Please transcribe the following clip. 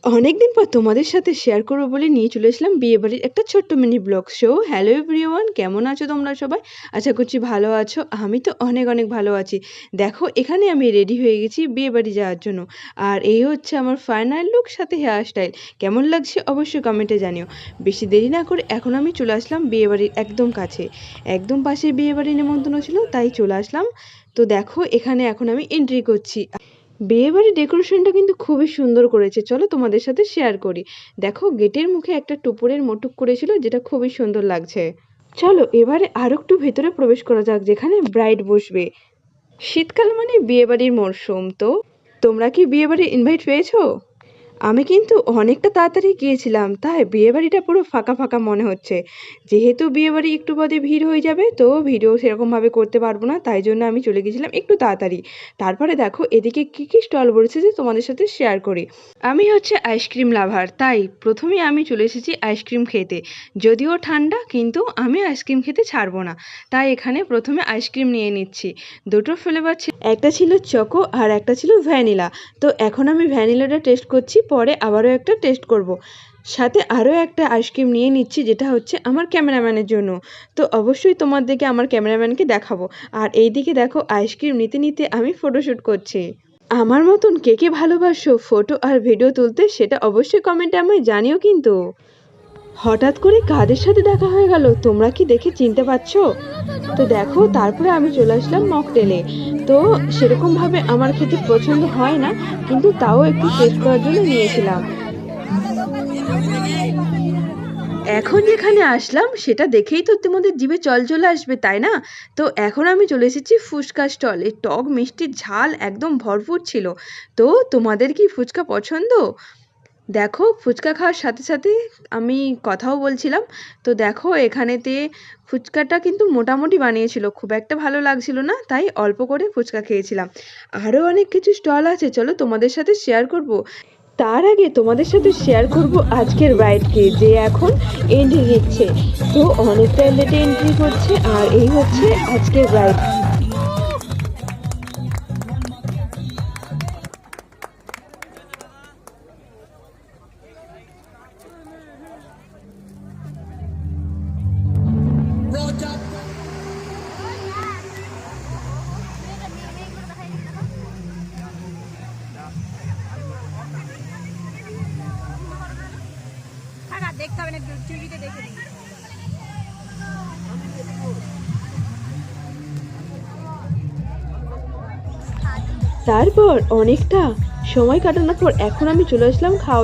অনেকদিন পর তোমাদের সাথে শেয়ার করবো বলে নিয়ে চলে আসলাম বিয়েবাড়ির একটা ছোট্ট mini blog show. Hello everyone, কেমন আছো তোমরা সবাই? আশা করছি ভালো আছো। আমি তো অনেক অনেক ভালো আছি। দেখো এখানে আমি রেডি হয়ে গেছি বিয়েবাড়ি যাওয়ার জন্য। আর এই হচ্ছে আমার ফাইনাল লুক, সাথে হেয়ার স্টাইল। কেমন লাগছে অবশ্যই কমেন্টে জানিও। বেশি দেরি না করে এখন আমি চলে আসলাম বিয়েবাড়ির একদম কাছে। একদম পাশে বিয়েবাড়ির নেমন্তন্ন ছিল, তাই চলে আসলাম। তো দেখো এখানে এখন আমি এন্ট্রি করছি। বিয়েবাড়ির ডেকোরেশনটা কিন্তু খুবই সুন্দর করেছে, চলো তোমাদের সাথে শেয়ার করি। দেখো গেটের মুখে একটা টুপুরের মোটুক করেছিল, যেটা খুবই সুন্দর লাগছে। চলো এবারে আরো একটু ভেতরে প্রবেশ করা যাক, যেখানে ব্রাইড বসবে। শীতকাল মানে বিয়েবাড়ির মরশুম, তো তোমরা কি বিয়েবাড়ির ইনভাইট পেয়েছো? আমি কিন্তু অনেকটা তাড়াতাড়ি গিয়েছিলাম, তাই বিয়েবাড়িটা পুরো ফাঁকা ফাঁকা মনে হচ্ছে। যেহেতু বিয়েবাড়ি একটু বাদে ভিড় হয়ে যাবে, তো ভিডিও সেরকমভাবে করতে পারবো না, তাই জন্য আমি চলে গেছিলাম একটু তাড়াতাড়ি। তারপরে দেখো এদিকে কি কি স্টল বসেছে তোমাদের সাথে শেয়ার করি। আমি হচ্ছে আইসক্রিম লাভার, তাই প্রথমেই আমি চলে এসেছি আইসক্রিম খেতে। যদিও ঠান্ডা, কিন্তু আমি আইসক্রিম খেতে ছাড়বো না, তাই এখানে প্রথমে আইসক্রিম নিয়ে নিচ্ছি। দুটো ফ্লেভার ছিল, একটা ছিল চকো আর একটা ছিল ভ্যানিলা। তো এখন আমি ভ্যানিলাটা টেস্ট করছি, পরে আবারও একটা টেস্ট করব। সাথে আরও একটা আইসক্রিম নিয়ে নিচ্ছি, যেটা হচ্ছে আমার ক্যামেরাম্যানের জন্য। তো অবশ্যই তোমাদেরকে আমার ক্যামেরাম্যানকে দেখাবো। আর এইদিকে দেখো আইসক্রিম নিতে নিতে আমি ফটোশ্যুট করছি। আমার মতন কে কে ভালোবাসো ফটো আর ভিডিও তুলতে, সেটা অবশ্যই কমেন্টে আমায় জানিও কিন্তু। হঠাৎ করে কাদের সাথে দেখা হয়ে গেল, তোমরা কি দেখে চিনতে পারছো? তো দেখো তারপরে আমি চলে আসলাম মকটেলে। তো সেরকমভাবে আমার খেতে পছন্দ হয় না, কিন্তু তাও একটু টেস্ট করার জন্য নিয়েছিলাম। এখন যেখানে আসলাম সেটা দেখেই তো তোমাদের জিভে জল চলে আসবে, তাই না? তো এখন আমি চলে এসেছি ফুচকা স্টলে। টক মিষ্টি ঝাল একদম ভরপুর ছিল। তো তোমাদের কি ফুচকা পছন্দ? দেখো ফুচকা খাওয়ার সাথে সাথে আমি কথাও বলছিলাম। তো দেখো এখানেতে ফুচকাটা কিন্তু মোটামুটি বানিয়েছিল, খুব একটা ভালো লাগছিল না, তাই অল্প করে ফুচকা খেয়েছিলাম। আরও অনেক কিছু স্টল আছে, চলো তোমাদের সাথে শেয়ার করব। তার আগে তোমাদের সাথে শেয়ার করব আজকের ব্রাইডকে, যে এখন এন্ট্রি নিচ্ছে। তো অনেকটা লেটে এন্ট্রি করছে, আর এই হচ্ছে আজকের ব্রাইড। দেখতে হবে না, টিভিতে দেখে নিই। তারপর অনেকটা সময় কাটানোর পর এখন আমি চলে আসলাম খাওয়া